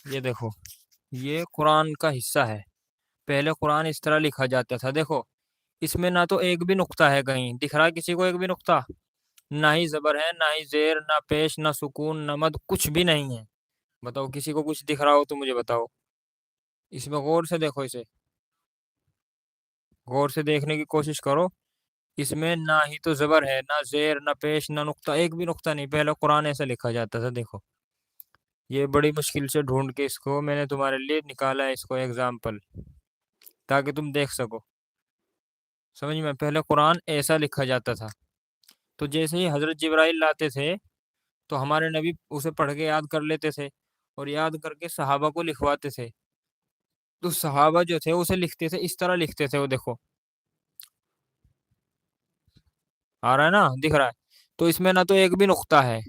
یہ دیکھو، یہ قرآن کا حصہ ہے۔ پہلے قرآن اس طرح لکھا جاتا تھا، دیکھو اس میں نہ تو ایک بھی نقطہ ہے، کہیں دکھ رہا ہے کسی کو ایک بھی نقطہ؟ نہ ہی زبر ہے، نہ ہی زیر، نہ پیش، نہ سکون، نہ مد، کچھ بھی نہیں ہے۔ بتاؤ کسی کو کچھ دکھ رہا ہو تو مجھے بتاؤ، اس میں غور سے دیکھو، اسے غور سے دیکھنے کی کوشش کرو۔ اس میں نہ ہی تو زبر ہے، نہ زیر، نہ پیش، نہ نقطہ، ایک بھی نقطہ نہیں۔ پہلے قرآن ایسا لکھا جاتا تھا، دیکھو یہ بڑی مشکل سے ڈھونڈ کے اس کو میں نے تمہارے لیے نکالا ہے، اس کو ایگزامپل، تاکہ تم دیکھ سکو۔ سمجھ میں؟ پہلے قرآن ایسا لکھا جاتا تھا، تو جیسے ہی حضرت جبرائیل لاتے تھے تو ہمارے نبی اسے پڑھ کے یاد کر لیتے تھے، اور یاد کر کے صحابہ کو لکھواتے تھے۔ تو صحابہ جو تھے اسے لکھتے تھے، اس طرح لکھتے تھے، وہ دیکھو آ رہا ہے نا، دکھ رہا ہے؟ تو اس میں نہ تو ایک بھی نقطہ ہے،